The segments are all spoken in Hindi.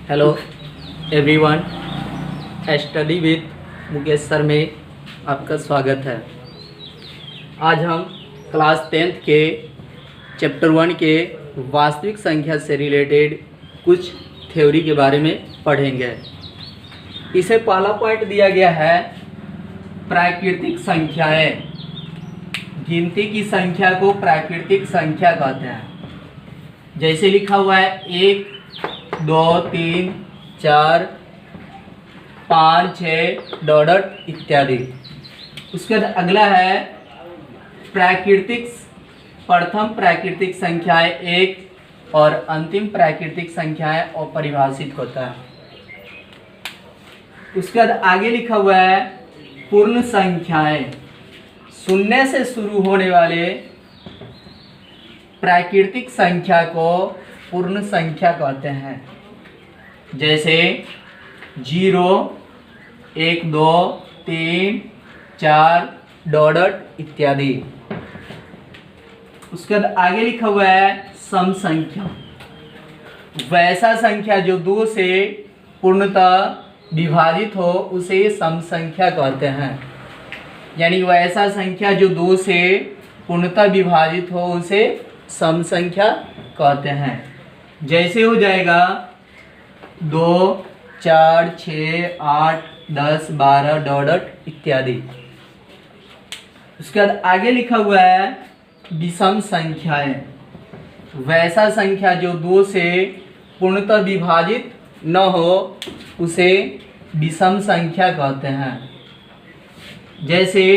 Hello everyone, study with Mukesh sir में आपका स्वागत है। आज हम क्लास 10th के चैप्टर 1 के वास्तविक संख्या से रिलेटेड कुछ थ्योरी के बारे में पढ़ेंगे। इसे पहला पॉइंट दिया गया है प्राकृतिक संख्याएं। गिनती की संख्या को प्राकृतिक संख्या कहते हैं। जैसे लिखा हुआ है 1, 2, 3, 4, 5, 6 डॉट इत्यादि। उसके बाद अगला है प्रथम प्राकृतिक संख्याएं 1 और अंतिम प्राकृतिक संख्याएं अपरिभाषित होता है। उसके बाद आगे लिखा हुआ है पूर्ण संख्याएं। शून्य से शुरू होने वाले प्राकृतिक संख्या को पूर्ण संख्या कहते हैं। जैसे 0, 1, 2, 3, 4 डॉट इत्यादि। उसके बाद आगे लिखा हुआ है सम संख्या। वैसा संख्या जो 2 से पूर्णतः विभाजित हो उसे सम संख्या कहते हैं। यानी वैसा संख्या जो 2 से पूर्णतः विभाजित हो उसे सम संख्या कहते हैं। जैसे हो जाएगा 2, 4, 6, 8, 10, 12 डॉट इत्यादि। उसके बाद आगे लिखा हुआ है विषम संख्याएं। वैसा संख्या जो 2 से पूर्णतः विभाजित न हो उसे विषम संख्या कहते हैं। जैसे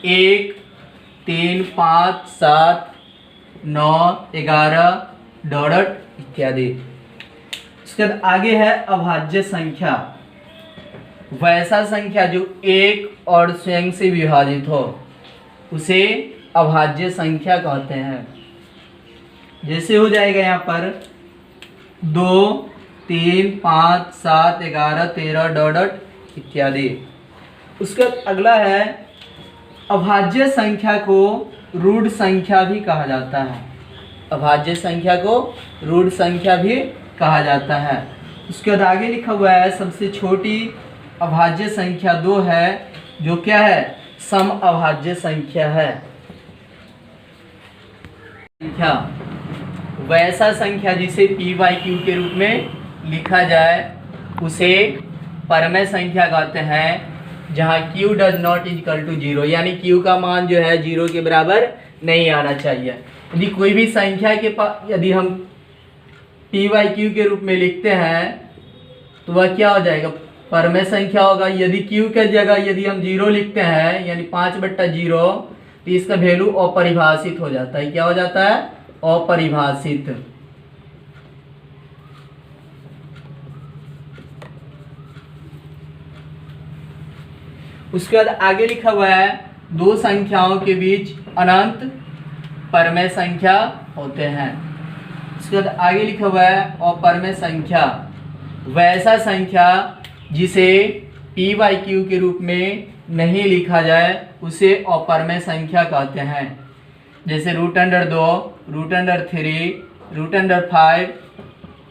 1, 3, 5, 7, 9, 11 डॉट इत्यादि। उसके बाद आगे है अभाज्य संख्या। वैसा संख्या जो 1 और स्वयं से विभाजित हो उसे अभाज्य संख्या कहते हैं। जैसे हो जाएगा यहाँ पर 2, 3, 5, 7, 11, 13 डॉट इत्यादि। उसके बाद अगला है अभाज्य संख्या को रूढ़ संख्या भी कहा जाता है। अभाज्य संख्या को रूढ़ संख्या भी कहा जाता है। उसके बाद आगे लिखा हुआ है सबसे छोटी अभाज्य संख्या 2 है, जो क्या है? सम अभाज्य संख्या है। संख्या वैसा संख्या जिसे p/q के रूप में लिखा जाए उसे परमेय संख्या कहते हैं, जहाँ q does not equal to 0, यानी q का मान जो है 0 के बराबर नहीं आना चाहिए। यदि कोई भी संख्या के पास यदि हम p/q के रूप में लिखते हैं तो वह क्या हो जाएगा? परमेय संख्या होगा। यदि q के जगह यदि हम 0 लिखते हैं यानी 5/0 तो इसका वैल्यू अपरिभाषित हो जाता है। क्या हो जाता है? अपरिभाषित। उसके बाद आगे लिखा हुआ है दो संख्याओं के बीच अनंत परमेय संख्या होते हैं। उसके बाद आगे लिखा हुआ है अपरमेय संख्या। वैसा संख्या जिसे p/q के रूप में नहीं लिखा जाए उसे अपरमेय संख्या कहते हैं। जैसे √2, √3, √5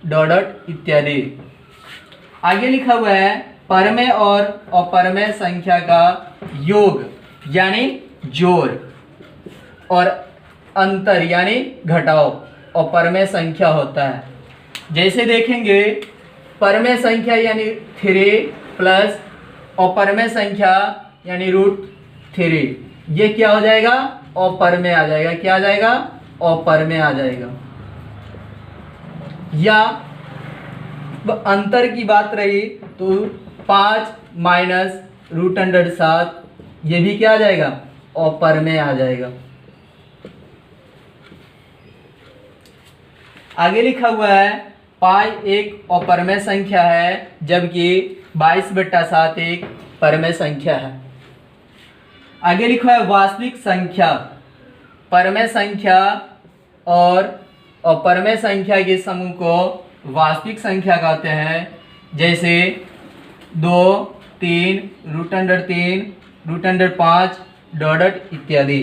डॉट इत्यादि। आगे लिखा हुआ है परमेय और अपरमेय संख्या का योग यानी जोड़ और अंतर यानी घटाव अपरमेय संख्या होता है। जैसे देखेंगे परमेय संख्या यानी 3 प्लस अपरमेय संख्या यानी √3, ये क्या हो जाएगा? अपरमेय आ जाएगा। क्या आ जाएगा? अपरमेय आ जाएगा। या अंतर की बात रही तो 5 माइनस √7, ये भी क्या आ जाएगा? अपरमेय आ जाएगा। आगे लिखा हुआ है पाई एक अपरमेय संख्या है, जबकि 22/7 एक परमेय संख्या है। आगे लिखा है वास्तविक संख्या। परमेय संख्या और अपरमेय संख्या के समूह को वास्तविक संख्या कहते हैं। जैसे 2, 3, √3, √5 डॉट इत्यादि।